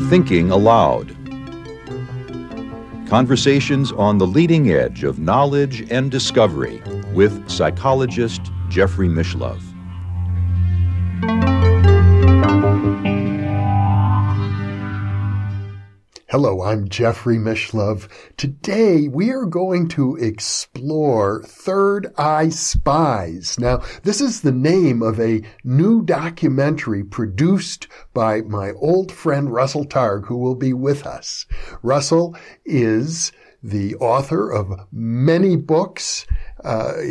Thinking Aloud. Conversations on the leading edge of knowledge and discovery with psychologist Jeffrey Mishlove. Hello, I'm Jeffrey Mishlove. Today we are going to explore Third Eye Spies. Now, this is the name of a new documentary produced by my old friend Russell Targ, who will be with us. Russell is the author of many books.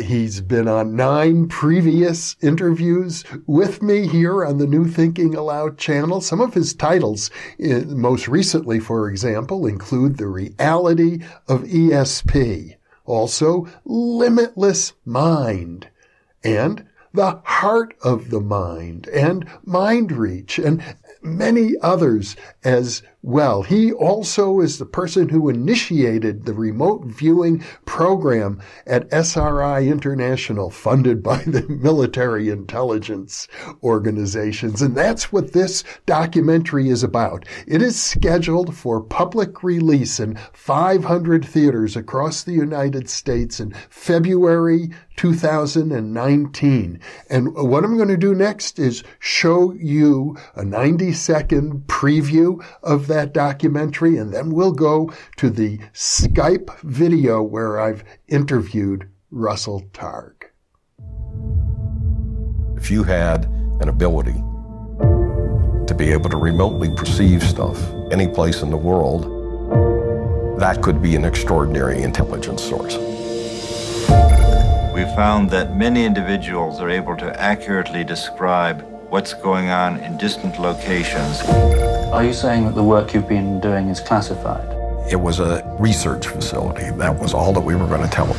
He's been on 9 previous interviews with me here on the new Thinking Aloud channel. Some of his titles, most recently, for example, include The Reality of ESP, also Limitless Mind, and The Heart of the Mind, and Mind Reach, and many others as well. He also is the person who initiated the remote viewing program at SRI International, funded by the military intelligence organizations. And that's what this documentary is about. It is scheduled for public release in 500 theaters across the United States in February 2019. And what I'm going to do next is show you a 90-second preview of that documentary, and then we'll go to the Skype video where I've interviewed Russell Targ. If you had an ability to be able to remotely perceive stuff any place in the world, that could be an extraordinary intelligence source. We found that many individuals are able to accurately describe what's going on in distant locations. Are you saying that the work you've been doing is classified? It was a research facility. That was all that we were going to tell them.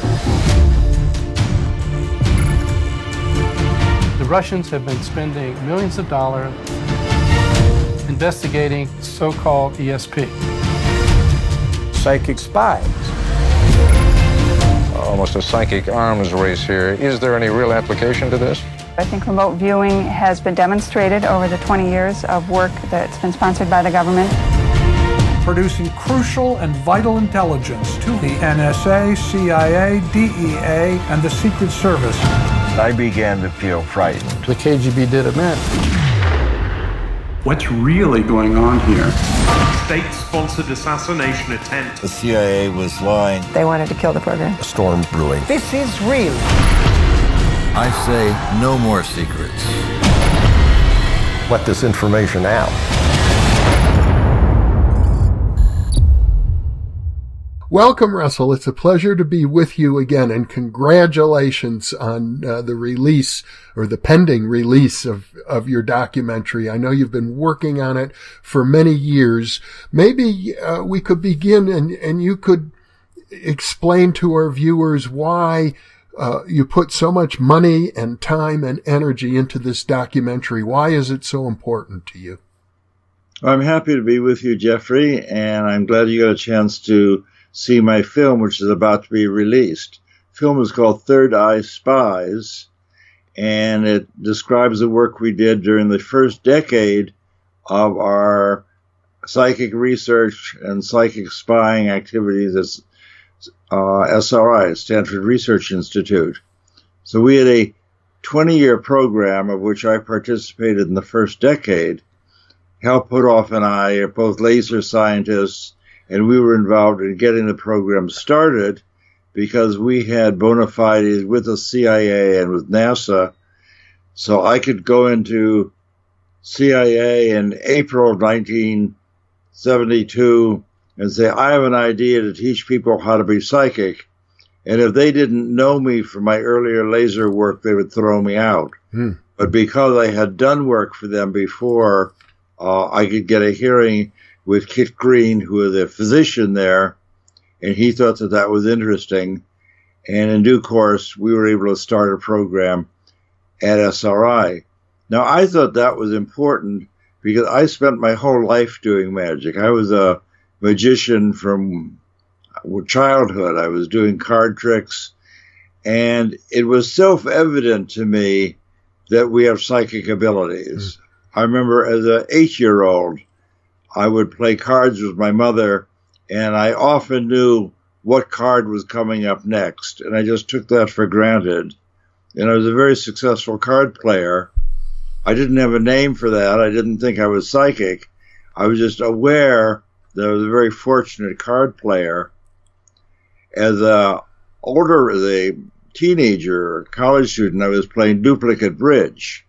The Russians have been spending millions of dollars investigating so-called ESP. Psychic spies. Almost a psychic arms race here. Is there any real application to this? I think remote viewing has been demonstrated over the 20 years of work that's been sponsored by the government. Producing crucial and vital intelligence to the NSA, CIA, DEA, and the Secret Service. I began to feel frightened. The KGB did it, man. What's really going on here? State-sponsored assassination attempt. The CIA was lying. They wanted to kill the program. A storm brewing. This is real. I say no more secrets. Let this information out. Welcome, Russell. It's a pleasure to be with you again, and congratulations on the release, or the pending release of your documentary. I know you've been working on it for many years. Maybe we could begin, and you could explain to our viewers why you put so much money and time and energy into this documentary. Why is it so important to you? I'm happy to be with you, Jeffrey, and I'm glad you got a chance to see my film, which is about to be released. The film is called Third Eye Spies, and it describes the work we did during the first decade of our psychic research and psychic spying activities at SRI, Stanford Research Institute. So we had a 20-year program of which I participated in the first decade. Hal Puthoff and I are both laser scientists, and we were involved in getting the program started because we had bona fides with the CIA and with NASA. So I could go into CIA in April of 1972 and say, I have an idea to teach people how to be psychic. And if they didn't know me from my earlier laser work, they would throw me out. But because I had done work for them before, I could get a hearing with Kit Green, who was a physician there, and he thought that that was interesting. And in due course, we were able to start a program at SRI. Now, I thought that was important because I spent my whole life doing magic. I was a magician from childhood. I was doing card tricks, and it was self-evident to me that we have psychic abilities. I remember as an 8-year-old, I would play cards with my mother, and I often knew what card was coming up next, and I just took that for granted. And I was a very successful card player. I didn't have a name for that. I didn't think I was psychic. I was just aware that I was a very fortunate card player. As a teenager, college student, I was playing duplicate bridge,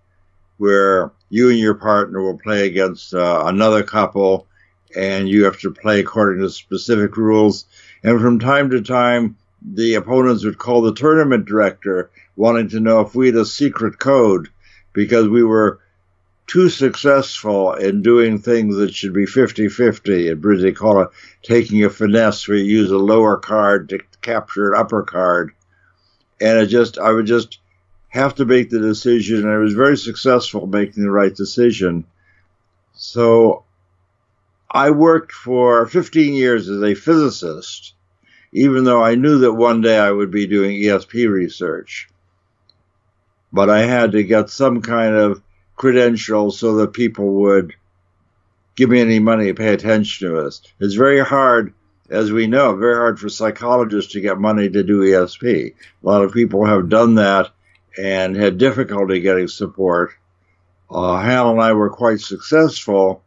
where you and your partner will play against another couple, and you have to play according to specific rules. And from time to time, the opponents would call the tournament director, wanting to know if we had a secret code, because we were too successful in doing things that should be 50-50. In bridge, they call it taking a finesse, where you use a lower card to capture an upper card. And I would just have to make the decision, and I was very successful making the right decision. So I worked for 15 years as a physicist, even though I knew that one day I would be doing ESP research. But I had to get some kind of credentials so that people would give me any money to pay attention to us. It's very hard, as we know, very hard for psychologists to get money to do ESP. A lot of people have done that and had difficulty getting support. Hal and I were quite successful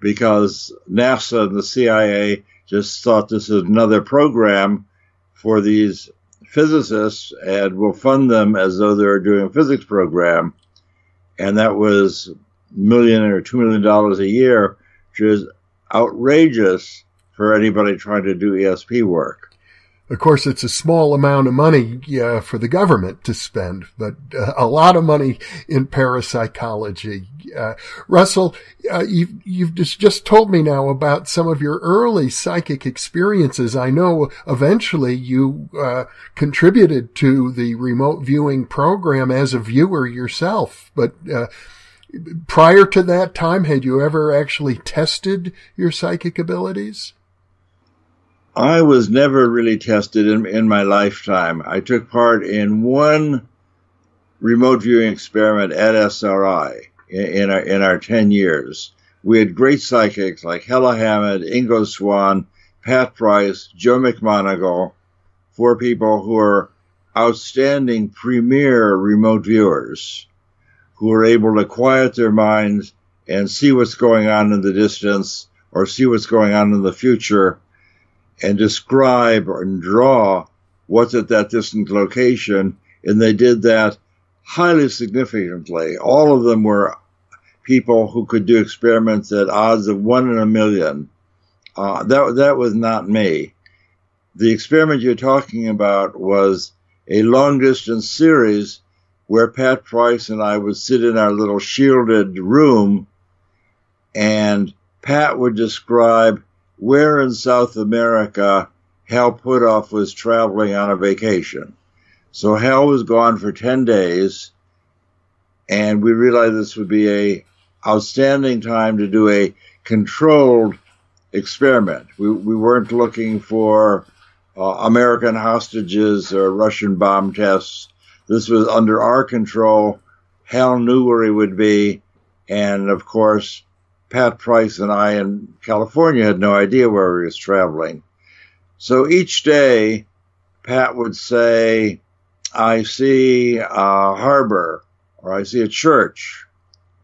because NASA and the CIA just thought this is another program for these physicists and will fund them as though they're doing a physics program. And that was $1 million or $2 million a year, which is outrageous for anybody trying to do ESP work. Of course, it's a small amount of money for the government to spend, but a lot of money in parapsychology. Russell, you've just told me now about some of your early psychic experiences. I know eventually you contributed to the remote viewing program as a viewer yourself, but prior to that time, had you ever actually tested your psychic abilities? I was never really tested in my lifetime. I took part in one remote viewing experiment at SRI in our 10 years. We had great psychics like Hella Hammond, Ingo Swann, Pat Price, Joe McMonagle, 4 people who are outstanding premier remote viewers who are able to quiet their minds and see what's going on in the distance or see what's going on in the future and describe and draw what's at that distant location. And they did that highly significantly. All of them were people who could do experiments at odds of 1 in a million. That was not me. The experiment you're talking about was a long-distance series where Pat Price and I would sit in our little shielded room, and Pat would describe where in South America Hal Puthoff was traveling on a vacation. So Hal was gone for 10 days, and we realized this would be a outstanding time to do a controlled experiment. We weren't looking for American hostages or Russian bomb tests. This was under our control. Hal knew where he would be, and of course, Pat Price and I in California had no idea where he was traveling. So each day, Pat would say, I see a harbor, or I see a church,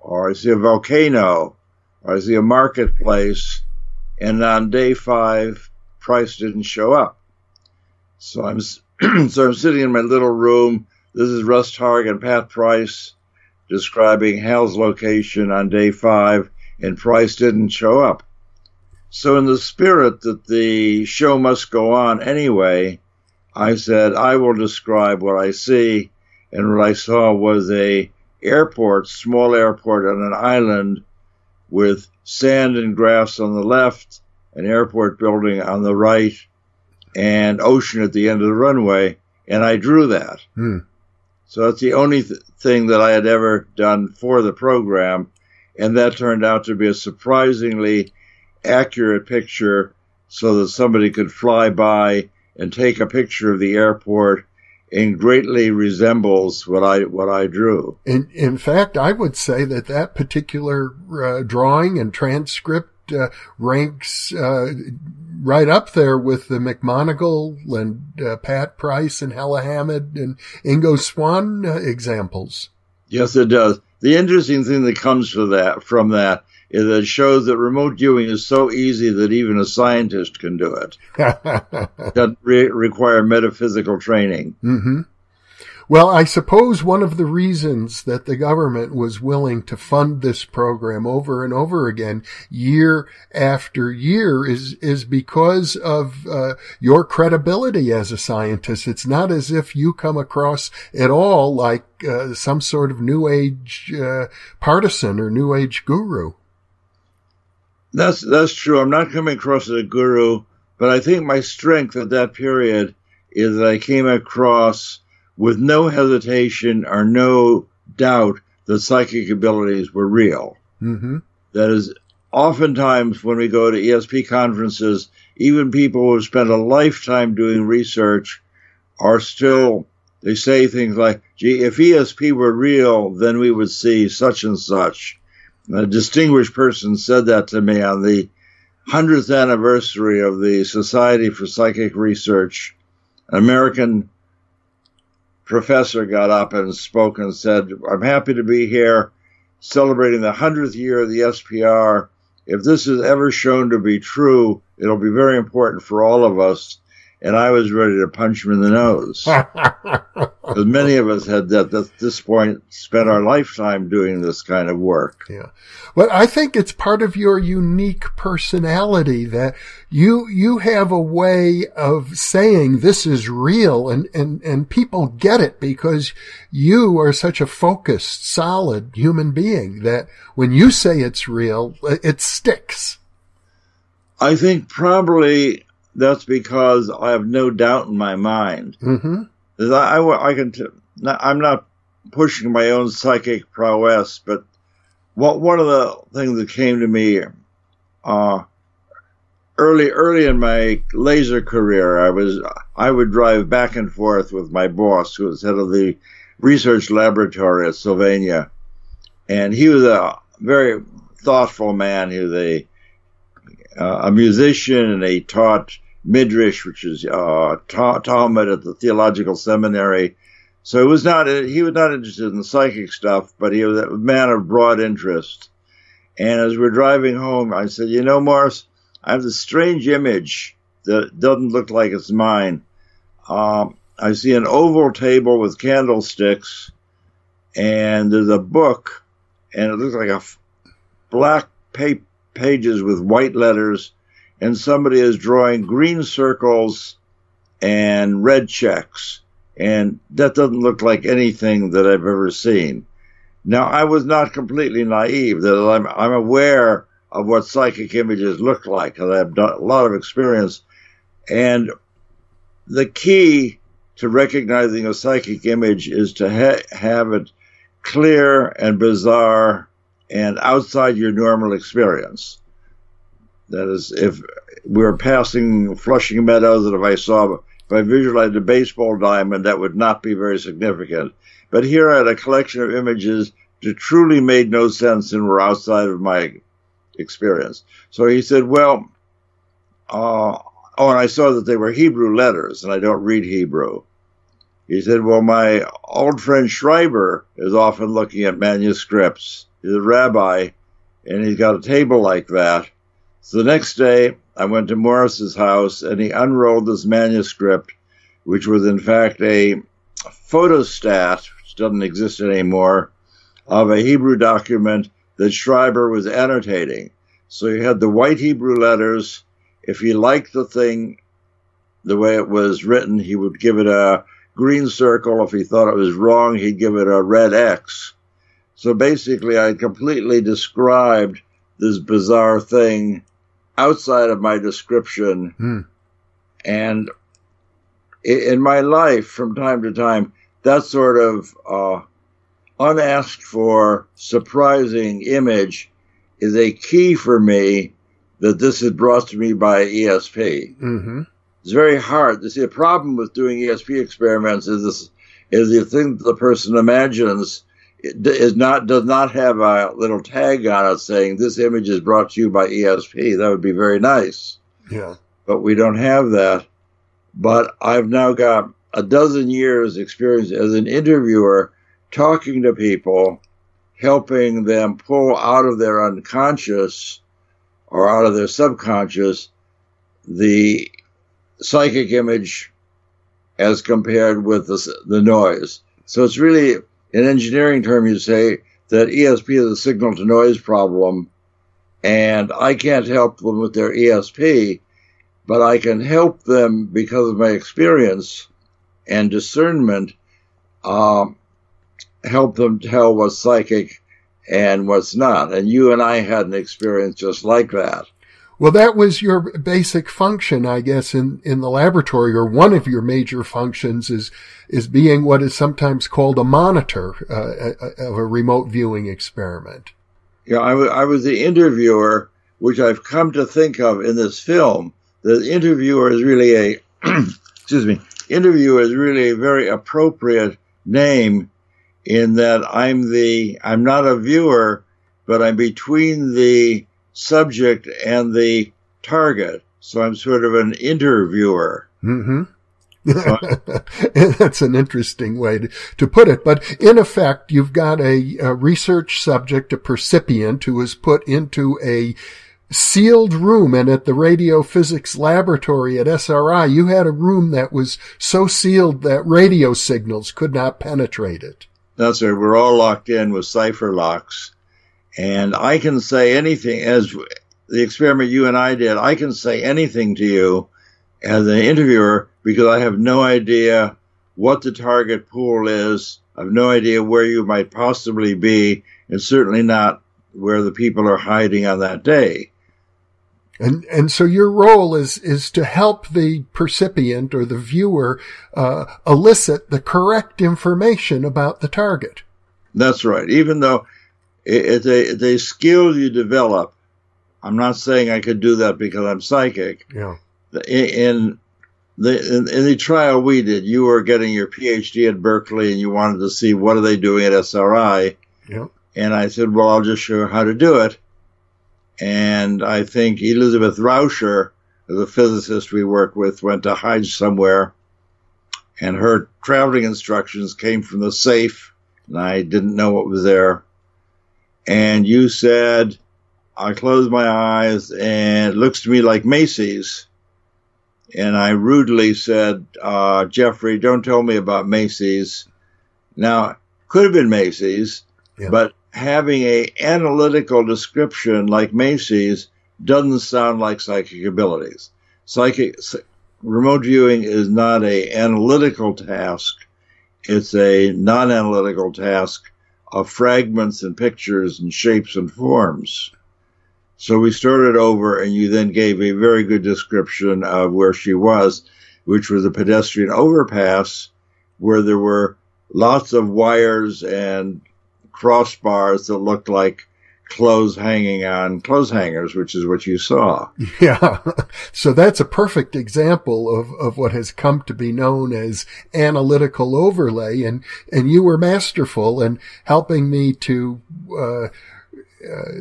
or I see a volcano, or I see a marketplace, and on day 5, Price didn't show up. So I'm sitting in my little room. This is Russ Targ and Pat Price describing Hal's location on day 5, and Price didn't show up. So in the spirit that the show must go on anyway, I said, I will describe what I see. And what I saw was a airport, small airport on an island with sand and grass on the left, an airport building on the right, and ocean at the end of the runway. And I drew that. So that's the only thing that I had ever done for the program. And that turned out to be a surprisingly accurate picture so that somebody could fly by and take a picture of the airport and greatly resembles what I drew. In fact, I would say that particular drawing and transcript ranks right up there with the McMoneagle and Pat Price and Hella Hammond and Ingo Swann examples. Yes, it does. The interesting thing that comes from that is that it shows that remote viewing is so easy that even a scientist can do it. It doesn't require metaphysical training. Mm-hmm. Well, I suppose one of the reasons that the government was willing to fund this program over and over again, year after year, is because of your credibility as a scientist. It's not as if you come across at all like some sort of New Age partisan or New Age guru. That's true. I'm not coming across as a guru, but I think my strength at that period is that I came across with no hesitation or no doubt that psychic abilities were real. Mm-hmm. That is, oftentimes when we go to ESP conferences, even people who have spent a lifetime doing research are still, they say things like, gee, if ESP were real, then we would see such and such. A distinguished person said that to me on the 100th anniversary of the Society for Psychic Research. An American professor got up and spoke and said, I'm happy to be here celebrating the 100th year of the SPR. If this is ever shown to be true, it'll be very important for all of us. And I was ready to punch him in the nose. Because many of us had at this point spent our lifetime doing this kind of work. Yeah. But I think it's part of your unique personality that you have a way of saying this is real and people get it because you are such a focused, solid human being that when you say it's real, it sticks. I think probably that's because I have no doubt in my mind. Mm-hmm. I'm not pushing my own psychic prowess, but one of the things that came to me early in my laser career, I would drive back and forth with my boss, who was head of the research laboratory at Sylvania, and he was a very thoughtful man. He was a musician, and he taught Midrash, which is Talmud at the theological seminary. So he was not interested in the psychic stuff, but he was a man of broad interest. And as we're driving home, I said, you know, Morris, I have this strange image that doesn't look like it's mine. I see an oval table with candlesticks, and there's a book, and it looks like black pages with white letters, and somebody is drawing green circles and red checks. And that doesn't look like anything that I've ever seen. Now, I was not completely naive, that I'm aware of what psychic images look like, because I've done a lot of experience. And the key to recognizing a psychic image is to have it clear and bizarre and outside your normal experience. That is, if we were passing Flushing Meadows, and if I visualized a baseball diamond, that would not be very significant. But here I had a collection of images that truly made no sense and were outside of my experience. So he said, well, and I saw that they were Hebrew letters, and I don't read Hebrew. He said, well, my old friend Schreiber is often looking at manuscripts. He's a rabbi, and he's got a table like that. So the next day, I went to Morris's house, and he unrolled this manuscript, which was in fact a photostat, which doesn't exist anymore, of a Hebrew document that Schreiber was annotating. So he had the white Hebrew letters. If he liked the thing the way it was written, he would give it a green circle. If he thought it was wrong, he'd give it a red X. So basically, I completely described this bizarre thing outside of my description. And in my life, from time to time, that sort of unasked for, surprising image is a key for me that this is brought to me by ESP. Mm-hmm. It's very hard. You see, the problem with doing ESP experiments is the thing that the person imagines does not have a little tag on it saying this image is brought to you by ESP. That would be very nice. Yeah. But we don't have that. But I've now got a dozen years experience as an interviewer talking to people, helping them pull out of their unconscious or out of their subconscious the psychic image as compared with the noise. So it's really, in engineering term, you say that ESP is a signal to noise problem, and I can't help them with their ESP, but I can help them because of my experience and discernment, help them tell what's psychic and what's not. And you and I had an experience just like that. Well, that was your basic function, I guess, in the laboratory, or one of your major functions is being what is sometimes called a monitor of a remote viewing experiment. Yeah, I was the interviewer, which I've come to think of in this film. The interviewer is really interviewer is really a very appropriate name, in that I'm not a viewer, but I'm between the subject and the target. So I'm sort of an interviewer. Mm-hmm. That's an interesting way to put it. But in effect, you've got a research subject, a percipient, who is put into a sealed room. And at the radio physics laboratory at SRI, you had a room that was so sealed that radio signals could not penetrate it. That's right. We're all locked in with cipher locks. And I can say anything, as the experiment you and I did, I can say anything to you as an interviewer because I have no idea what the target pool is. I have no idea where you might possibly be, and certainly not where the people are hiding on that day. And so your role is to help the percipient or the viewer elicit the correct information about the target. That's right. Even though it's a skill you develop. I'm not saying I could do that because I'm psychic. Yeah. In the trial we did, you were getting your PhD at Berkeley and you wanted to see what are they doing at SRI. Yeah. And I said, well, I'll just show you how to do it. And I think Elizabeth Rauscher, the physicist we work with, went to hide somewhere, and her traveling instructions came from the safe, and I didn't know what was there. And you said, I closed my eyes, and it looks to me like Macy's. And I rudely said, Jeffrey, don't tell me about Macy's. Now, could have been Macy's, yeah. But having a analytical description like Macy's doesn't sound like psychic abilities. Remote viewing is not an analytical task. It's a non-analytical task of fragments and pictures and shapes and forms. So we started over, and you then gave a very good description of where she was, which was a pedestrian overpass where there were lots of wires and crossbars that looked like clothes hanging on clothes hangers, which is what you saw. Yeah. So that's a perfect example of what has come to be known as analytical overlay. And you were masterful in helping me to,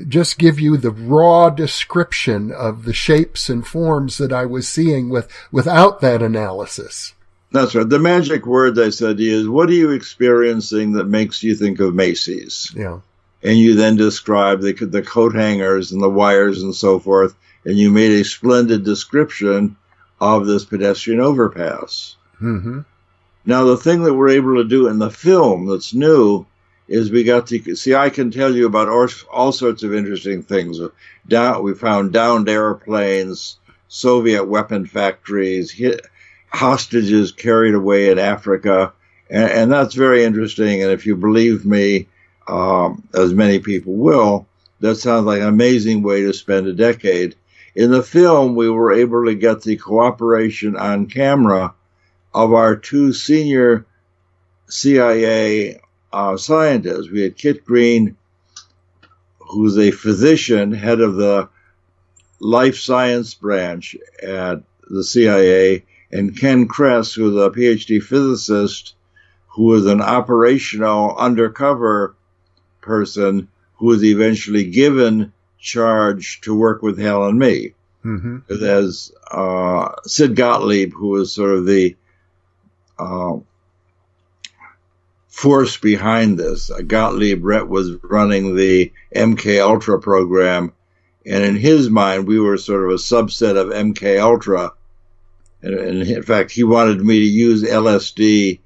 just give you the raw description of the shapes and forms that I was seeing without that analysis. That's right. The magic word I said is, what are you experiencing that makes you think of Macy's? Yeah. And you then described the coat hangers and the wires and so forth, and you made a splendid description of this pedestrian overpass. Mm-hmm. Now, the thing that we're able to do in the film that's new is we got to see, I can tell you about all sorts of interesting things. We found downed airplanes, Soviet weapon factories, hostages carried away in Africa, and that's very interesting. And if you believe me, as many people will, that sounds like an amazing way to spend a decade. In the film, we were able to get the cooperation on camera of our two senior CIA scientists. We had Kit Green, who's a physician, head of the life science branch at the CIA, and Ken Kress, who was a PhD physicist, who was an operational undercover person who was eventually given charge to work with Hal and me. Mm-hmm. There's Sid Gottlieb, who was sort of the force behind this. Gottlieb was running the MK Ultra program, and in his mind, we were sort of a subset of MK Ultra. And in fact, he wanted me to use LSD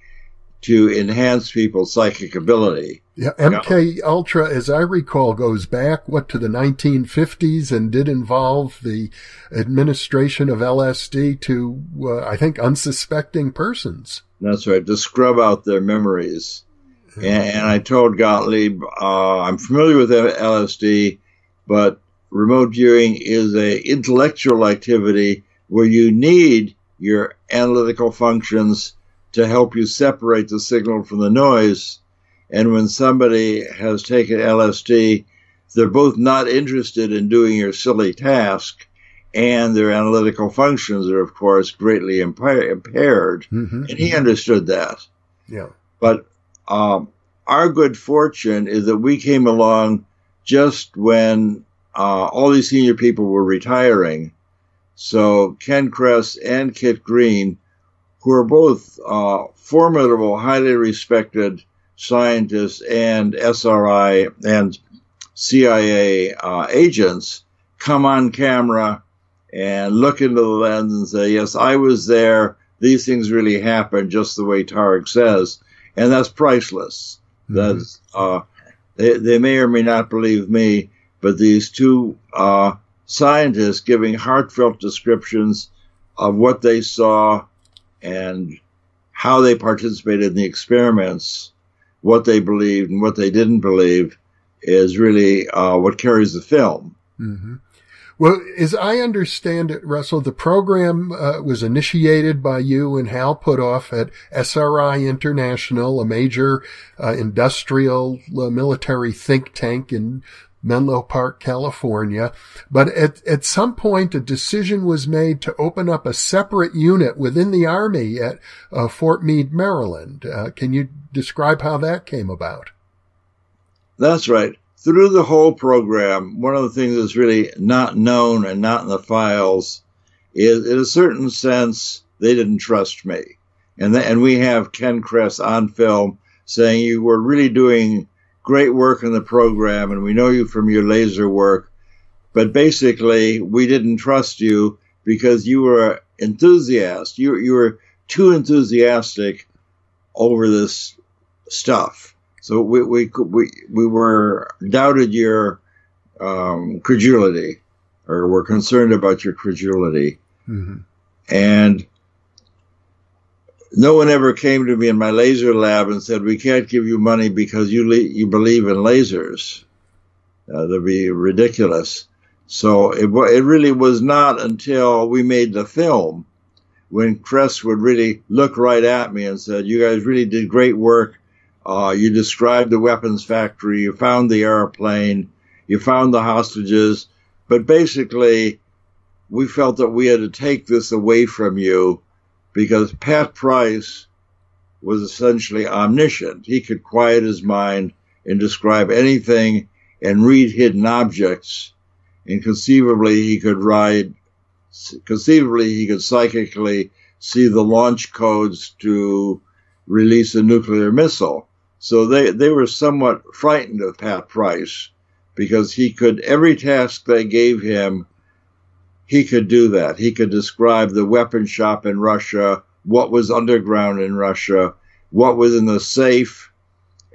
to enhance people's psychic ability. Yeah, MK Ultra, as I recall, goes back, to the 1950s and did involve the administration of LSD to, I think, unsuspecting persons. That's right, to scrub out their memories. And I told Gottlieb, I'm familiar with LSD, but remote viewing is an intellectual activity where you need your analytical functions to help you separate the signal from the noise. And when somebody has taken LSD, they're both not interested in doing your silly task, and their analytical functions are, of course, greatly impaired. Mm-hmm. And he understood that. Yeah. But our good fortune is that we came along just when all these senior people were retiring. So Ken Kress and Kit Green, who are both formidable, highly respected scientists and SRI and CIA agents, come on camera and look into the lens and say, yes, I was there. These things really happened just the way Targ says. And that's priceless. Mm-hmm. That's, they may or may not believe me, but these two scientists giving heartfelt descriptions of what they saw and how they participated in the experiments, what they believed and what they didn't believe, is really what carries the film. Mm-hmm. Well, as I understand it, Russell, the program was initiated by you and Hal Puthoff at SRI International, a major industrial military think tank in Menlo Park, California. But at some point, a decision was made to open up a separate unit within the Army at Fort Meade, Maryland. Can you describe how that came about? That's right. Through the whole program, one of the things that's really not known and not in the files is, in a certain sense, they didn't trust me. And we have Ken Kress on film saying, you were really doing great work in the program, and we know you from your laser work, but basically we didn't trust you because you were an enthusiast. You were too enthusiastic over this stuff. So we were doubted your credulity, or were concerned about your credulity. Mm-hmm. And no one ever came to me in my laser lab and said, we can't give you money because you believe in lasers. That'd be ridiculous. So it really was not until we made the film when Kress would really look right at me and said, you guys really did great work. You described the weapons factory, you found the airplane, you found the hostages, but basically we felt that we had to take this away from you because Pat Price was essentially omniscient. He could quiet his mind and describe anything and read hidden objects, and conceivably he could psychically see the launch codes to release a nuclear missile. So they were somewhat frightened of Pat Price because he could, every task they gave him, he could do that. He could describe the weapon shop in Russia, what was underground in Russia, what was in the safe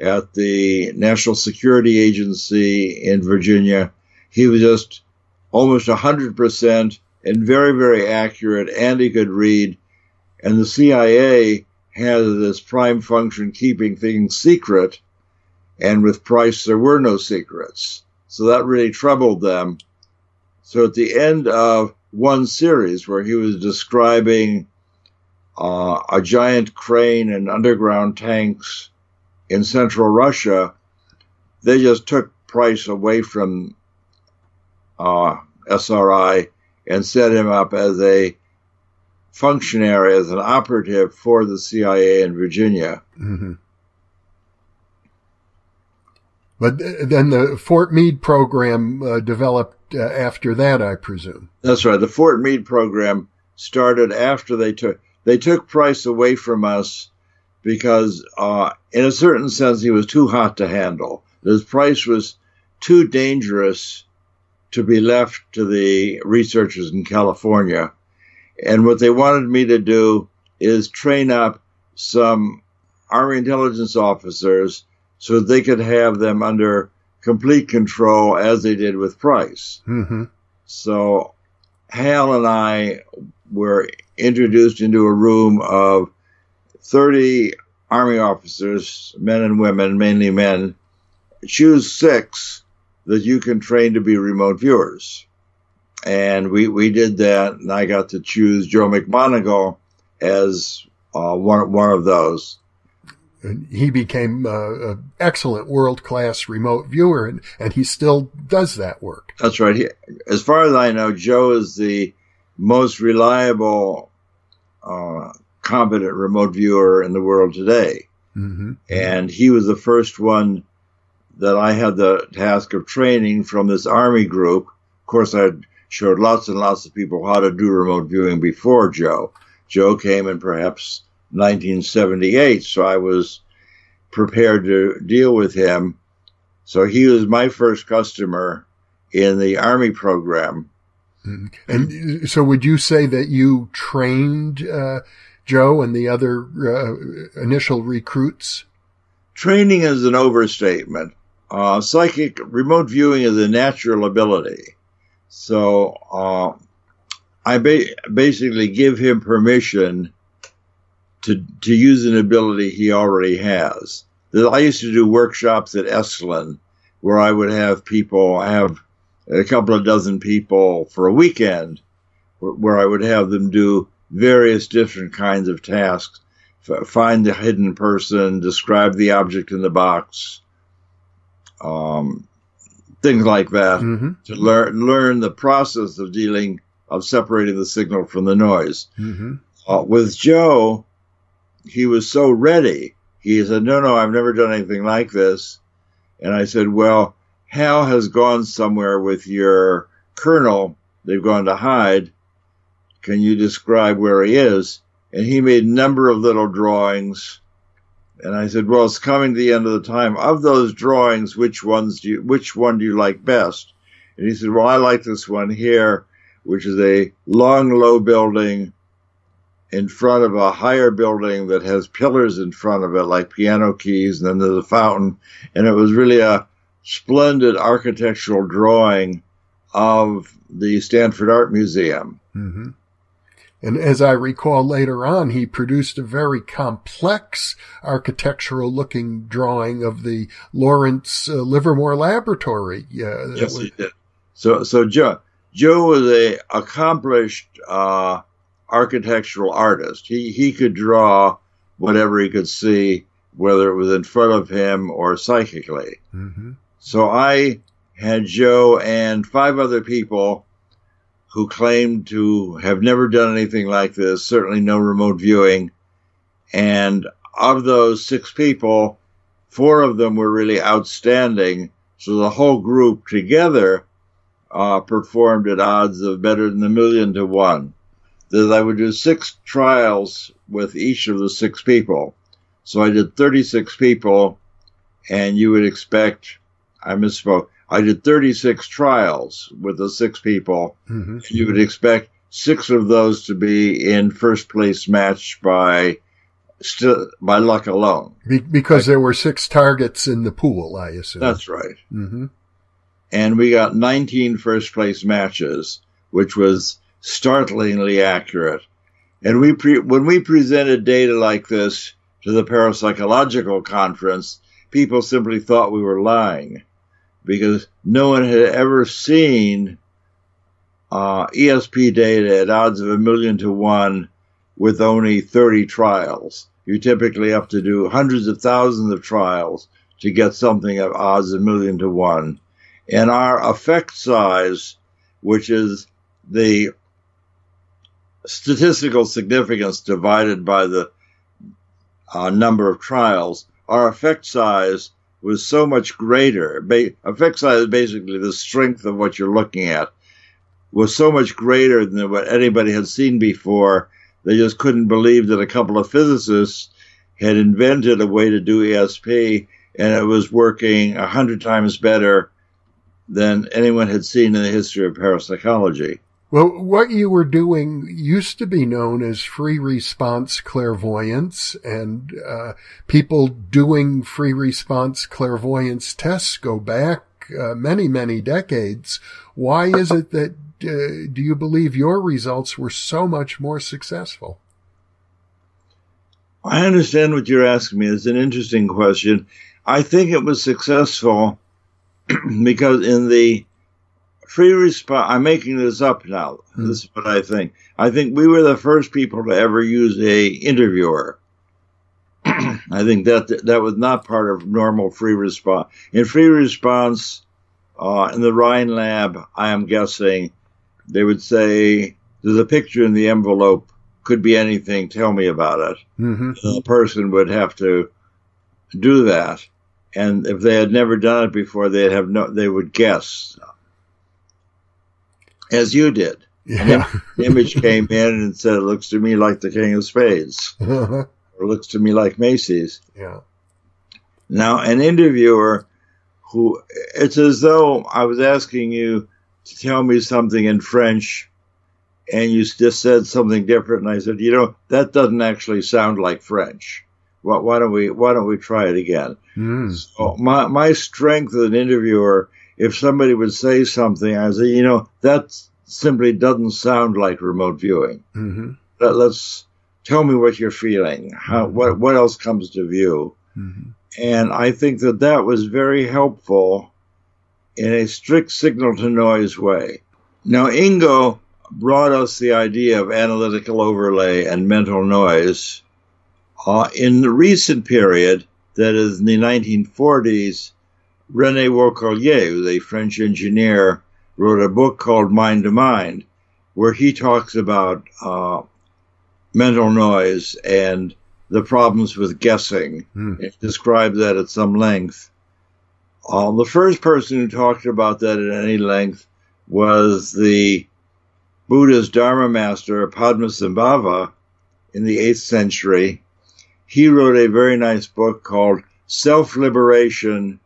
at the National Security Agency in Virginia. He was just almost 100% and very, very accurate, and he could read. And the CIA has this prime function keeping things secret, and with Price there were no secrets. So that really troubled them. So at the end of one series where he was describing a giant crane and underground tanks in central Russia, they just took Price away from SRI and set him up as a functionary, as an operative for the CIA in Virginia. Mm-hmm. But then the Fort Meade program developed after that, I presume. That's right. The Fort Meade program started after they took Price away from us because, in a certain sense, he was too hot to handle. This Price was too dangerous to be left to the researchers in California. And what they wanted me to do is train up some Army intelligence officers so they could have them under complete control as they did with Price. Mm-hmm. So Hal and I were introduced into a room of 30 Army officers, men and women, mainly men. Choose 6 that you can train to be remote viewers. And we did that, and I got to choose Joe McMoneagle as one of those. And he became an excellent world-class remote viewer, and he still does that work. That's right. As far as I know, Joe is the most reliable, competent remote viewer in the world today. Mm-hmm. And he was the first one that I had the task of training from this Army group. Of course, I showed lots and lots of people how to do remote viewing before Joe. Joe came in perhaps 1978, so I was prepared to deal with him. So he was my first customer in the Army program. Mm-hmm. And so would you say that you trained Joe and the other initial recruits? Training is an overstatement. Psychic remote viewing is a natural ability. So I basically give him permission to use an ability he already has. I used to do workshops at Esalen where I would have a couple of dozen people for a weekend where I would have them do various different kinds of tasks. Find the hidden person, describe the object in the box, things like that, mm-hmm. to learn the process of separating the signal from the noise. Mm-hmm. With Joe, he was so ready. He said, no, I've never done anything like this. And I said, well, Hal has gone somewhere with your colonel. They've gone to hide. Can you describe where he is? And he made a number of little drawings. And I said, well, it's coming to the end of the time. Of those drawings, which one do you like best? And he said, well, I like this one here, which is a long, low building in front of a higher building that has pillars in front of it, like piano keys, and then there's a fountain. And it was really a splendid architectural drawing of the Stanford Art Museum. Mm-hmm. And as I recall later on, he produced a very complex architectural-looking drawing of the Lawrence Livermore Laboratory. Yes, he did. So Joe was an accomplished architectural artist. He could draw whatever he could see, whether it was in front of him or psychically. Mm-hmm. So I had Joe and 5 other people who claimed to have never done anything like this, certainly no remote viewing. And of those 6 people, 4 of them were really outstanding. So the whole group together performed at odds of better than 1,000,000 to 1. That I would do 6 trials with each of the 6 people. So I did 36 people, and you would expect, I misspoke, I did 36 trials with the 6 people. Mm-hmm. You would expect 6 of those to be in first place match by luck alone. Because there were 6 targets in the pool, I assume. That's right. Mm-hmm. And we got 19 first place matches, which was startlingly accurate. And when we presented data like this to the parapsychological conference, people simply thought we were lying, because no one had ever seen ESP data at odds of 1,000,000 to 1 with only 30 trials. You typically have to do hundreds of thousands of trials to get something at odds of 1,000,000 to 1. And our effect size, which is the statistical significance divided by the number of trials, our effect size was so much greater. Effect size is basically the strength of what you're looking at, was so much greater than what anybody had seen before. They just couldn't believe that a couple of physicists had invented a way to do ESP, and it was working 100 times better than anyone had seen in the history of parapsychology. Well, what you were doing used to be known as free response clairvoyance, and people doing free response clairvoyance tests go back many, many decades. Why is it that do you believe your results were so much more successful? I understand what you're asking me. It's an interesting question. I think it was successful because in the free response, I'm making this up now. This is what I think. I think we were the first people to ever use a interviewer. I think that was not part of normal free response. In free response, in the Rhine lab, I am guessing, they would say, there's a picture in the envelope, could be anything, tell me about it. Mm-hmm. The person would have to do that. And if they had never done it before, they would guess. As you did. Yeah. The image came in and said, it looks to me like the King of Spades. Or looks to me like Macy's. Yeah. Now, an interviewer who, it's as though I was asking you to tell me something in French, and you just said something different, and I said, that doesn't actually sound like French. Why don't we try it again? So my strength as an interviewer, if somebody would say something, I say, that simply doesn't sound like remote viewing. Mm-hmm. Let's tell me what you're feeling. What else comes to view? Mm-hmm. And I think that was very helpful in a strict signal to noise way. Now, Ingo brought us the idea of analytical overlay and mental noise. In the recent period, that is in the 1940s, René Vauquelier, who's a French engineer, wrote a book called Mind to Mind, where he talks about mental noise and the problems with guessing. He describes that at some length. The first person who talked about that at any length was the Buddhist Dharma master Padmasambhava in the 8th century. He wrote a very nice book called Self-Liberation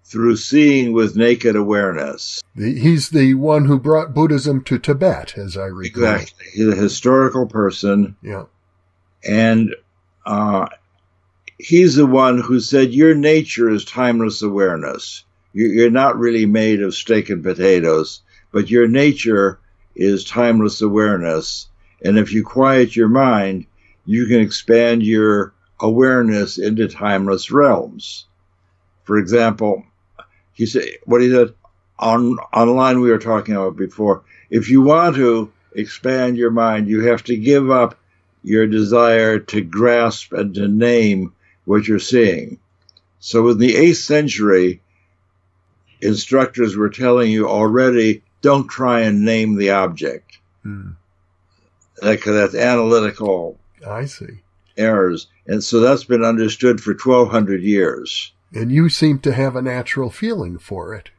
Through Seeing with Naked Awareness. He's the one who brought Buddhism to Tibet, as I recall. Exactly. He's a historical person. Yeah. And he's the one who said, your nature is timeless awareness. You're not really made of steak and potatoes, but your nature is timeless awareness. And if you quiet your mind, you can expand your awareness into timeless realms. For example, he said on the line we were talking about before, if you want to expand your mind, you have to give up your desire to grasp and to name what you're seeing. So in the 8th century, instructors were telling you already, don't try and name the object. That's analytical errors. And so that's been understood for 1,200 years. And you seem to have a natural feeling for it.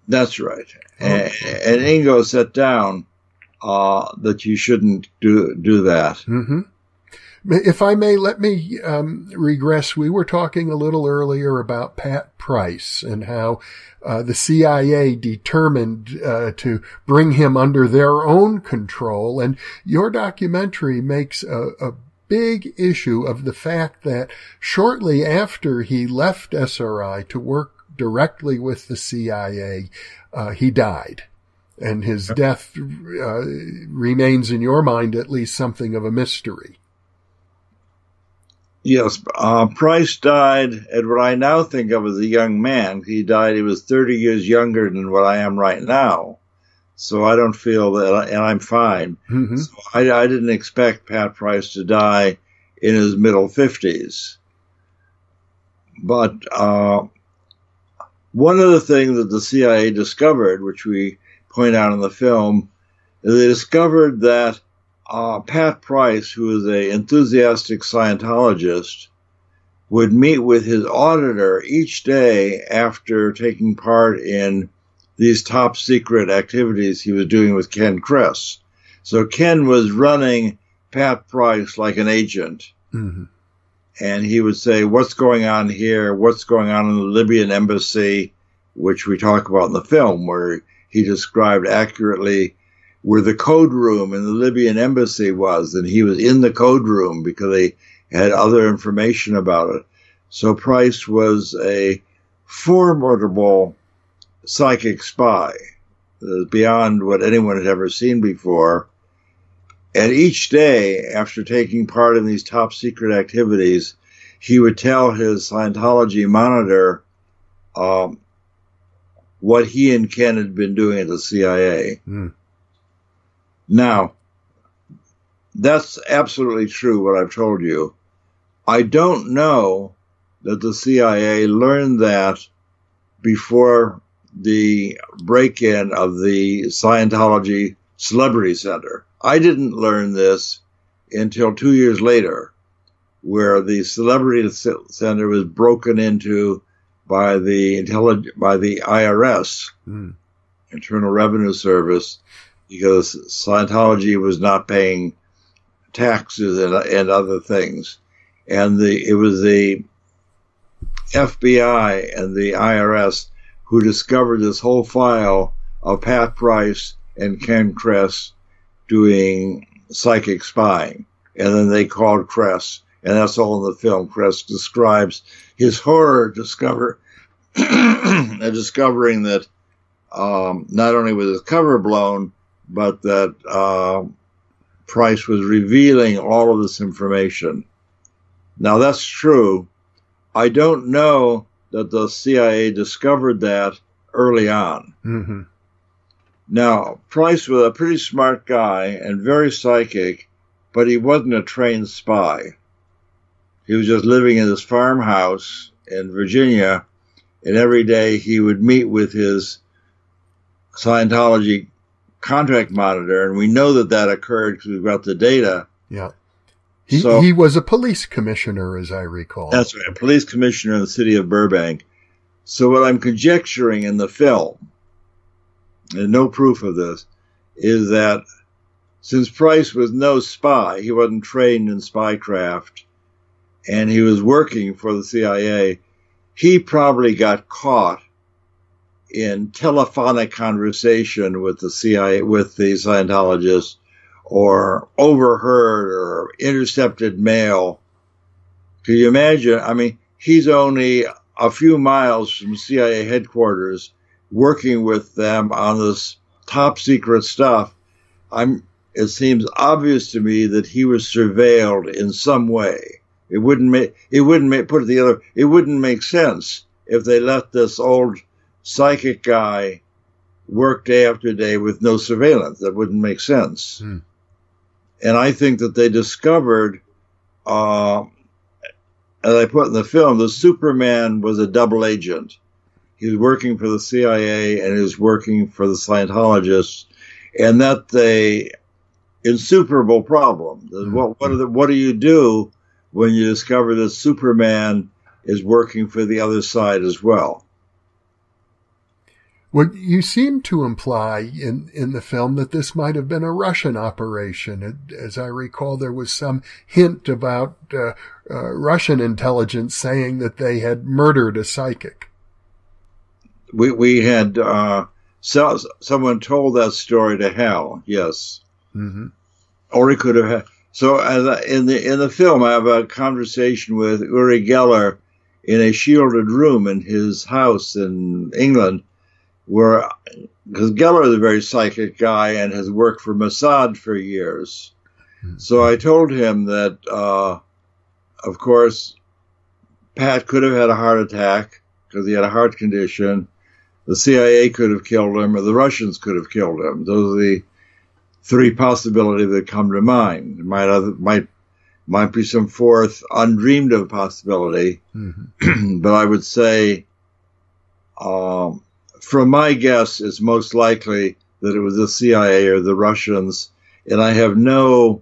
That's right. And Ingo set down that you shouldn't do that. Mm-hmm. If I may, let me regress. We were talking a little earlier about Pat Price and how the CIA determined to bring him under their own control. And your documentary makes a big issue of the fact that shortly after he left SRI to work directly with the CIA, he died. And his death remains in your mind at least something of a mystery. Yes, Price died at what I now think of as a young man. He was 30 years younger than what I am right now. So I don't feel that, and I'm fine. Mm-hmm. So I didn't expect Pat Price to die in his middle 50s. But one of the things that the CIA discovered, which we point out in the film, is they discovered that Pat Price, who is an enthusiastic Scientologist, would meet with his auditor each day after taking part in these top secret activities he was doing with Ken Kress. So Ken was running Pat Price like an agent. Mm-hmm. And he would say, what's going on here? What's going on in the Libyan embassy, which we talk about in the film, where he described accurately where the code room in the Libyan embassy was. And he was in the code room because they had other information about it. So Price was a formidable psychic spy, beyond what anyone had ever seen before. And each day, after taking part in these top secret activities, he would tell his Scientology monitor what he and Ken had been doing at the CIA. Mm. Now, that's absolutely true, what I've told you. I don't know that the CIA learned that before the break-in of the Scientology Celebrity Center. I didn't learn this until 2 years later, where the Celebrity Center was broken into by the IRS, Internal Revenue Service, because Scientology was not paying taxes and other things. And it was the FBI and the IRS who discovered this whole file of Pat Price and Ken Kress doing psychic spying. And then they called Kress, and that's all in the film. Kress describes his horror discovering that not only was his cover blown, but that Price was revealing all of this information. Now, that's true. I don't know that the CIA discovered that early on. Mm-hmm. Now, Price was a pretty smart guy and very psychic, but he wasn't a trained spy. He was just living in this farmhouse in Virginia, and every day he would meet with his Scientology contract monitor, and we know that occurred because we've got the data. Yeah. He was a police commissioner, as I recall. That's right, a police commissioner in the city of Burbank. So what I'm conjecturing in the film, and no proof of this, is that since Price was no spy, he wasn't trained in spycraft, and he was working for the CIA, he probably got caught in telephonic conversation with the CIA, with the Scientologists, or overheard or intercepted mail. Can you imagine? I mean, he's only a few miles from CIA headquarters working with them on this top secret stuff. It seems obvious to me that he was surveilled in some way. It wouldn't make sense if they let this old psychic guy work day after day with no surveillance. That wouldn't make sense. Hmm. And I think that they discovered, as I put in the film, the Superman was a double agent. He was working for the CIA and he was working for the Scientologists, and that the insuperable problem. What do you do when you discover that Superman is working for the other side as well? Well, you seem to imply in the film that this might have been a Russian operation. As I recall, there was some hint about Russian intelligence saying that they had murdered a psychic. We had someone told that story to Hal, yes. Mm-hmm. Or he could have had. So in the film, I have a conversation with Uri Geller in a shielded room in his house in England, because Geller is a very psychic guy and has worked for Mossad for years. Mm-hmm. So I told him that, of course, Pat could have had a heart attack because he had a heart condition. The CIA could have killed him, or the Russians could have killed him. Those are the three possibilities that come to mind. It might be some fourth undreamed of possibility, mm-hmm. But I would say, from my guess, it's most likely that it was the CIA or the Russians, and I have no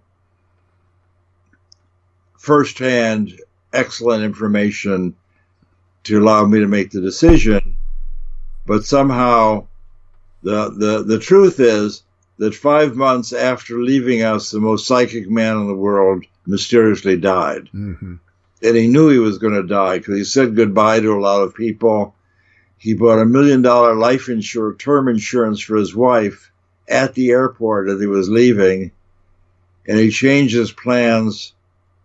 firsthand excellent information to allow me to make the decision. But somehow the truth is that 5 months after leaving us, the most psychic man in the world mysteriously died. Mm-hmm. And he knew he was going to die because he said goodbye to a lot of people. He bought $1 million life insurance, term insurance for his wife at the airport as he was leaving. And he changed his plans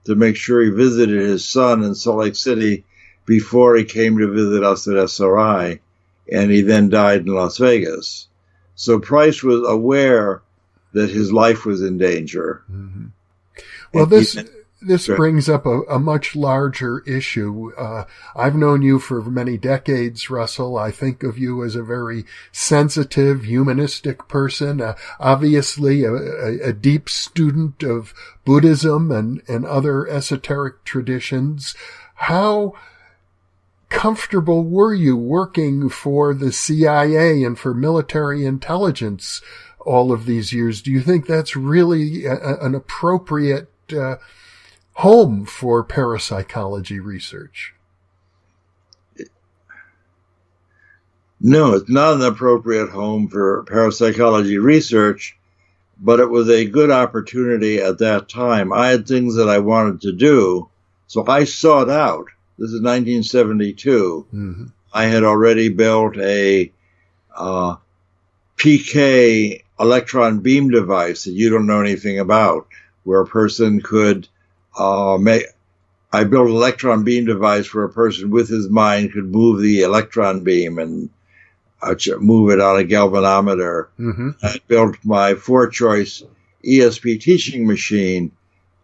to make sure he visited his son in Salt Lake City before he came to visit us at SRI. And he then died in Las Vegas. So Price was aware that his life was in danger. Mm-hmm. Well, this brings up a much larger issue. I've known you for many decades, Russell. I think of you as a very sensitive, humanistic person, obviously a deep student of Buddhism and other esoteric traditions. How comfortable were you working for the CIA and for military intelligence all of these years? Do you think that's really an appropriate home for parapsychology research? No, it's not an appropriate home for parapsychology research, but it was a good opportunity at that time. I had things that I wanted to do, so I sought out. This is 1972. Mm-hmm. I had already built a PK electron beam device that you don't know anything about, where a person could I built an electron beam device where a person with his mind could move the electron beam and move it on a galvanometer. Mm-hmm. I built my 4-choice ESP teaching machine,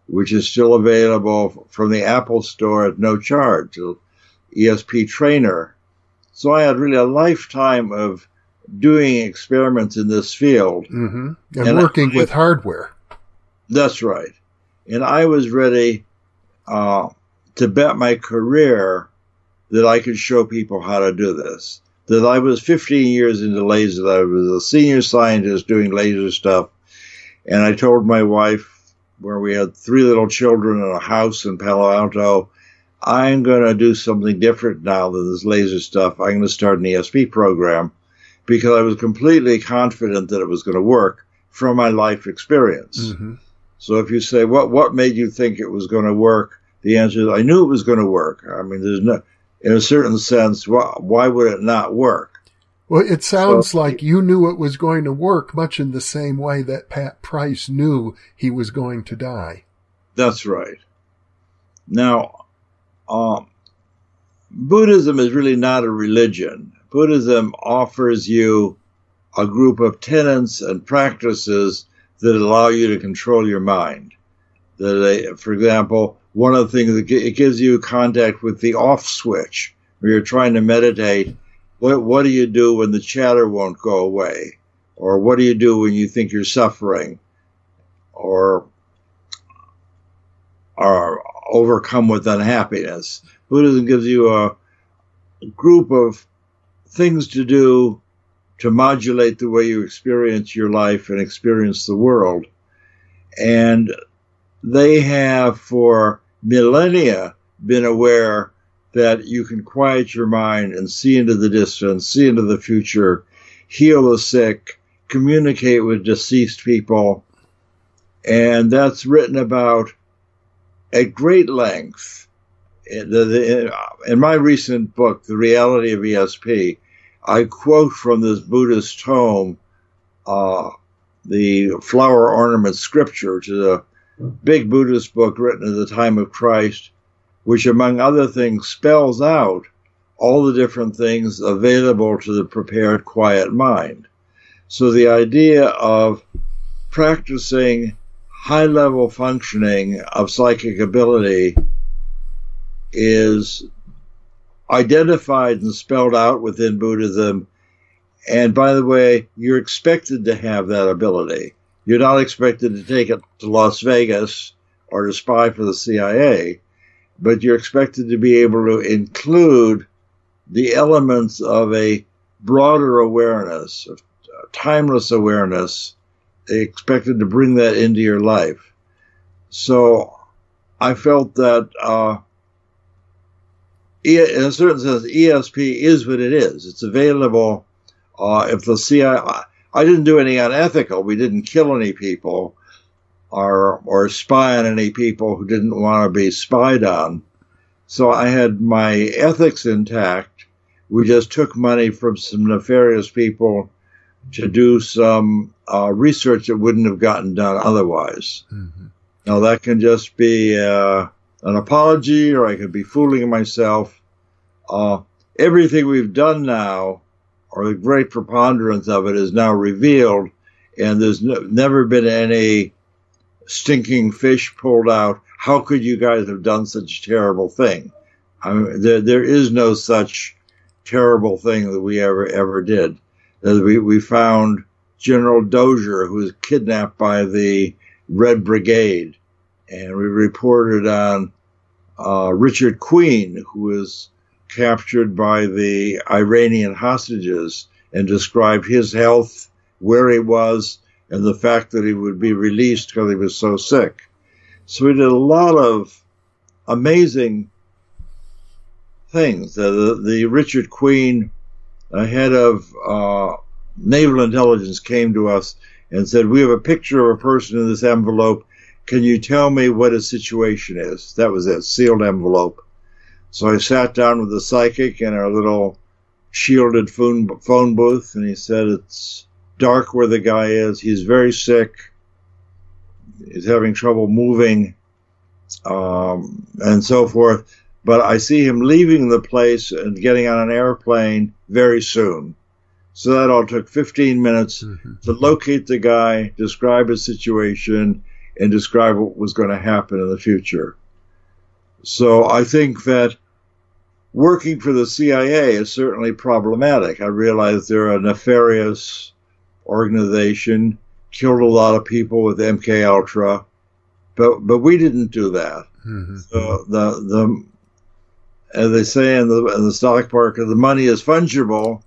which is still available from the Apple Store at no charge, ESP Trainer. So I had really a lifetime of doing experiments in this field. Mm-hmm. And working with hardware. That's right. And I was ready to bet my career that I could show people how to do this. That I was 15 years into laser. I was a senior scientist doing laser stuff. And I told my wife, where we had 3 little children and a house in Palo Alto, I'm going to do something different now than this laser stuff. I'm going to start an ESP program, because I was completely confident that it was going to work from my life experience. Mm-hmm. So if you say, what made you think it was going to work? The answer is, I knew it was going to work. I mean, there's no, in a certain sense, why would it not work? Well, it sounds like you knew it was going to work much in the same way that Pat Price knew he was going to die. That's right. Now, Buddhism is really not a religion. Buddhism offers you a group of tenets and practices that allow you to control your mind. For example, one of the things, it gives you contact with the off switch, where you're trying to meditate. What do you do when the chatter won't go away? Or what do you do when you think you're suffering? Or are overcome with unhappiness? Buddhism gives you a group of things to do to modulate the way you experience your life and experience the world. And they have for millennia been aware that you can quiet your mind and see into the distance, see into the future, heal the sick, communicate with deceased people. And that's written about at great length. In my recent book, The Reality of ESP, I quote from this Buddhist tome, the Flower Ornament Scripture, which is a big Buddhist book written at the time of Christ, which, among other things, spells out all the different things available to the prepared, quiet mind. So the idea of practicing high-level functioning of psychic ability is identified and spelled out within Buddhism. And by the way, you're expected to have that ability. You're not expected to take it to Las Vegas or to spy for the CIA, but you're expected to be able to include the elements of a broader awareness, of timeless awareness, expected to bring that into your life. So I felt that, in a certain sense, ESP is what it is. It's available. If the CIA, I didn't do any unethical. We didn't kill any people or spy on any people who didn't want to be spied on. So I had my ethics intact. We just took money from some nefarious people to do some research that wouldn't have gotten done otherwise. Mm-hmm. Now, that can just be an apology, or I could be fooling myself. Everything we've done now, or the great preponderance of it, is now revealed, and there's never been any stinking fish pulled out. How could you guys have done such a terrible thing? I mean, there is no such terrible thing that we ever did. We found General Dozier, who was kidnapped by the Red Brigade, and we reported on Richard Queen, who was captured by the Iranian hostages, and described his health, where he was, and the fact that he would be released because he was so sick. So we did a lot of amazing things. The Richard Queen, head of naval intelligence, came to us and said, "We have a picture of a person in this envelope. Can you tell me what his situation is?" That was it, sealed envelope. So I sat down with the psychic in our little shielded phone booth, and he said, "It's dark where the guy is. He's very sick. He's having trouble moving, and so forth. But I see him leaving the place and getting on an airplane very soon." So that all took 15 minutes to locate the guy, describe his situation, and describe what was going to happen in the future. So I think that working for the CIA is certainly problematic. I realize they're a nefarious organization, killed a lot of people with MK Ultra, but we didn't do that. Mm-hmm. So as they say in the stock market, the money is fungible.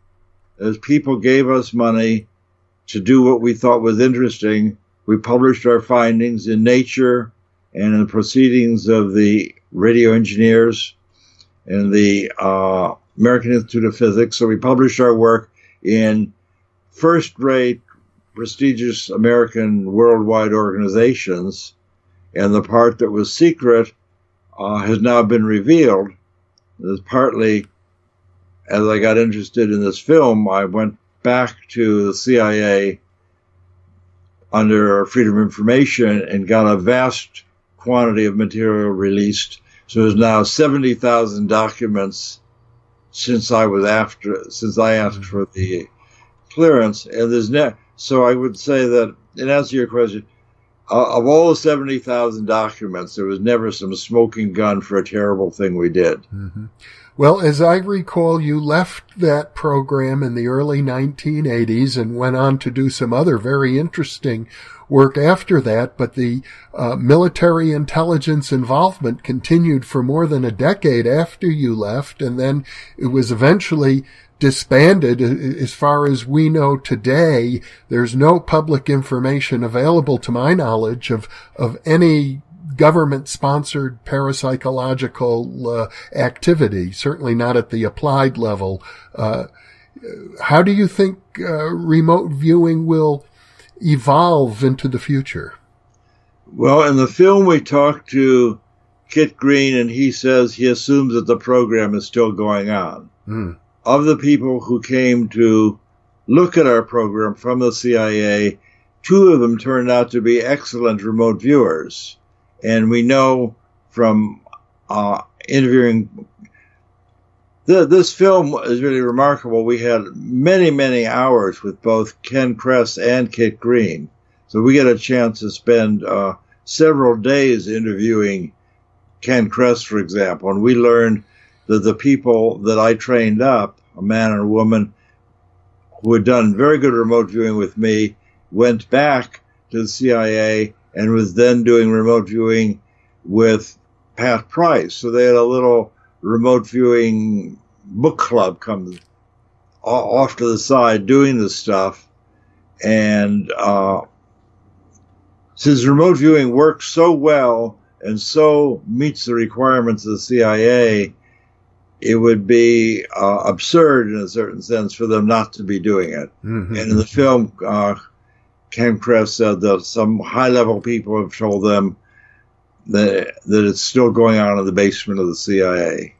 As people gave us money to do what we thought was interesting, we published our findings in Nature and in the proceedings of the radio engineers and the American Institute of Physics. So we published our work in first-rate, prestigious American worldwide organizations, and the part that was secret has now been revealed. It's partly, as I got interested in this film, I went back to the CIA under Freedom of Information and got a vast quantity of material released. So there's now 70,000 documents since I asked for the clearance, and so I would say that, in answer to your question, of all the 70,000 documents, there was never some smoking gun for a terrible thing we did. Mm-hmm. Well, as I recall, you left that program in the early 1980s and went on to do some other very interesting work after that, but the military intelligence involvement continued for more than a decade after you left, and then it was eventually disbanded. As far as we know today, there's no public information available, to my knowledge, of any government-sponsored parapsychological activity, certainly not at the applied level. How do you think remote viewing will evolve into the future? Well, in the film we talked to Kit Green, and he says he assumes that the program is still going on. Mm. Of the people who came to look at our program from the CIA, 2 of them turned out to be excellent remote viewers. And we know from interviewing, this film is really remarkable. We had many, many hours with both Ken Kress and Kit Green. So we get a chance to spend several days interviewing Ken Kress, for example. And we learned that the people that I trained up, a man and a woman who had done very good remote viewing with me, went back to the CIA and was then doing remote viewing with Pat Price. So they had a little remote viewing book club come off to the side doing this stuff. And Since remote viewing works so well and so meets the requirements of the CIA, it would be absurd in a certain sense for them not to be doing it. Mm-hmm. And in the film, Ken Kress said that some high-level people have told them that it's still going on in the basement of the CIA.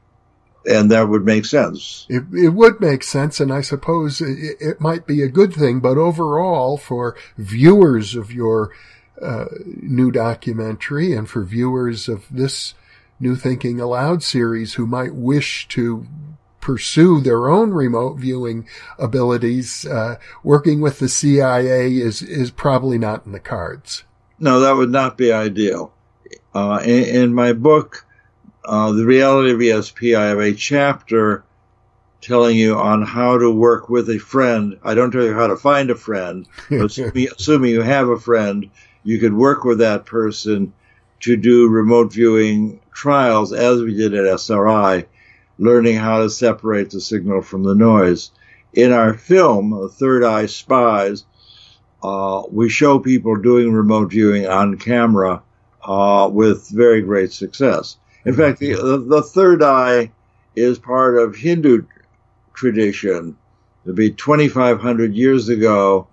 And that would make sense. It would make sense, and I suppose it might be a good thing, but overall, for viewers of your new documentary and for viewers of this New Thinking Aloud series who might wish to pursue their own remote viewing abilities, working with the CIA is probably not in the cards. No, that would not be ideal. In my book, The Reality of ESP, I have a chapter telling you on how to work with a friend. I don't tell you how to find a friend, but assuming you have a friend, you could work with that person to do remote viewing trials, as we did at SRI, learning how to separate the signal from the noise. In our film, Third Eye Spies, we show people doing remote viewing on camera with very great success. In fact, the third eye is part of Hindu tradition. It'll be 2,500 years ago.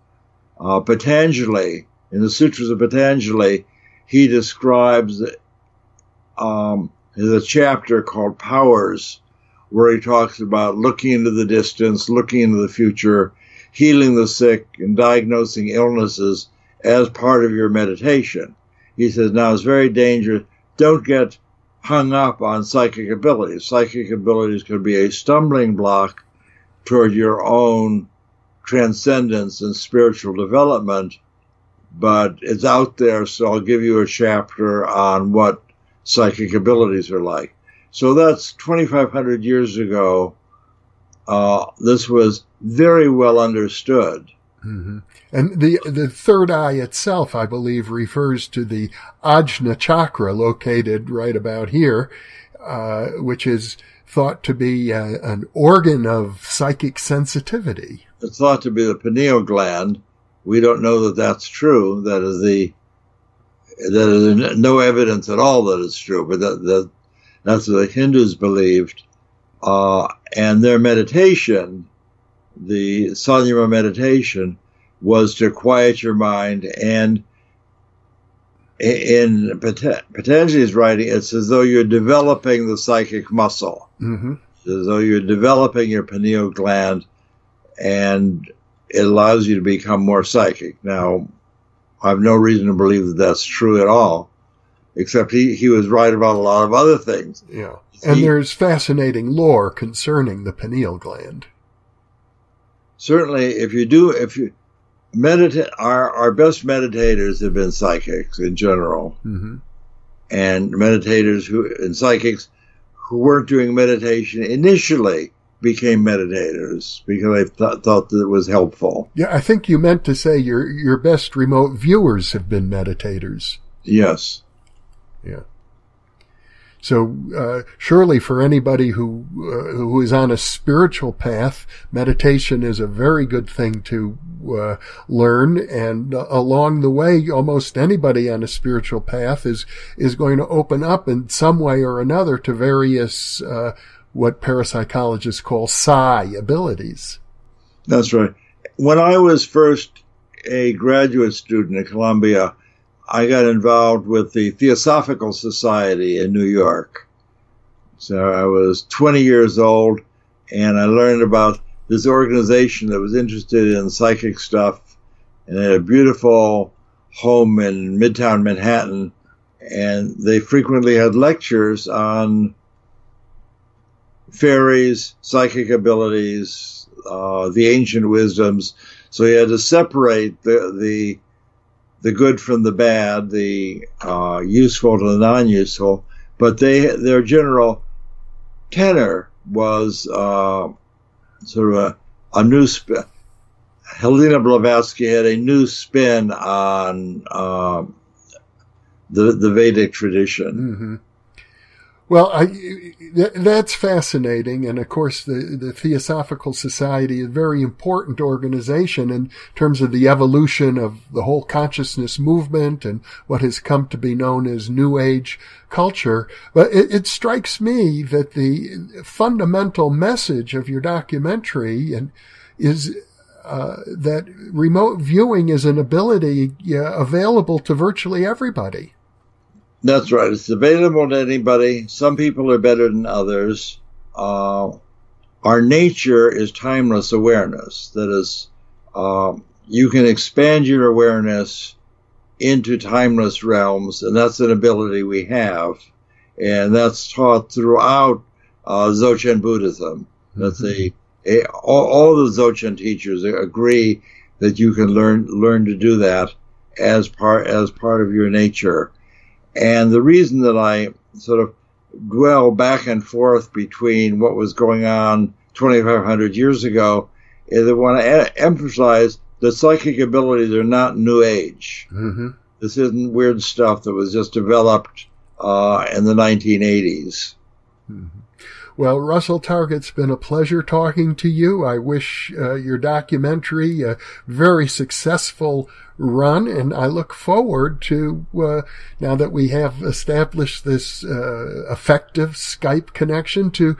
Patanjali, in the Sutras of Patanjali, he describes, there's a chapter called Powers, where he talks about looking into the distance, looking into the future, healing the sick, and diagnosing illnesses as part of your meditation. He says, now it's very dangerous. Don't get hung up on psychic abilities. Psychic abilities could be a stumbling block toward your own transcendence and spiritual development, but it's out there, so I'll give you a chapter on what psychic abilities are like. So that's 2,500 years ago. This was very well understood. Mm-hmm. And the third eye itself, I believe, refers to the Ajna chakra located right about here, which is thought to be an organ of psychic sensitivity. It's thought to be the pineal gland. We don't know that that's true. That is no evidence at all that it's true, but that's what the Hindus believed. And their meditation, the Sanyama meditation, was to quiet your mind. And in Patanjali's writing, it's as though you're developing the psychic muscle. Mm-hmm. It's as though you're developing your pineal gland, and it allows you to become more psychic. Now, I have no reason to believe that that's true at all, except he was right about a lot of other things. Yeah. And there's fascinating lore concerning the pineal gland. Certainly, if you meditate, our best meditators have been psychics in general. Mm-hmm. And meditators and psychics who weren't doing meditation initially became meditators because they thought that it was helpful. Yeah, I think you meant to say your best remote viewers have been meditators. Yes. Yeah. So surely for anybody who is on a spiritual path, meditation is a very good thing to learn. And along the way, almost anybody on a spiritual path is going to open up in some way or another to various what parapsychologists call psi abilities. That's right. When I was first a graduate student at Columbia, I got involved with the Theosophical Society in New York. So I was 20 years old, and I learned about this organization that was interested in psychic stuff, and they had a beautiful home in Midtown Manhattan, and they frequently had lectures on fairies, psychic abilities, the ancient wisdoms. So you had to separate the good from the bad, the useful to the non-useful, but their general tenor was sort of a new spin. Helena Blavatsky had a new spin on the Vedic tradition. Mm-hmm. Well, that's fascinating. And of course, the Theosophical Society is a very important organization in terms of the evolution of the whole consciousness movement and what has come to be known as New Age culture. But it strikes me that the fundamental message of your documentary is that remote viewing is an ability available to virtually everybody. That's right. It's available to anybody. Some people are better than others. Our nature is timeless awareness. That is, you can expand your awareness into timeless realms, and that's an ability we have. And that's taught throughout Dzogchen Buddhism. That's all the Dzogchen teachers agree that you can learn to do that as part of your nature. And the reason that I sort of dwell back and forth between what was going on 2,500 years ago is I want to emphasize that psychic abilities are not New Age. Mm-hmm. This isn't weird stuff that was just developed in the 1980s. Mm-hmm. Well, Russell Targ, it's been a pleasure talking to you. I wish your documentary a very successful run, and I look forward to, now that we have established this effective Skype connection, to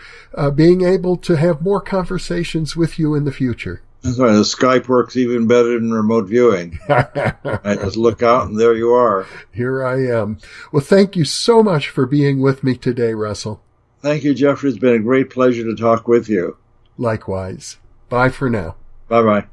being able to have more conversations with you in the future. That's right. The Skype works even better than remote viewing. I just look out and there you are. Here I am. Well, thank you so much for being with me today, Russell. Thank you, Jeffrey. It's been a great pleasure to talk with you. Likewise. Bye for now. Bye-bye.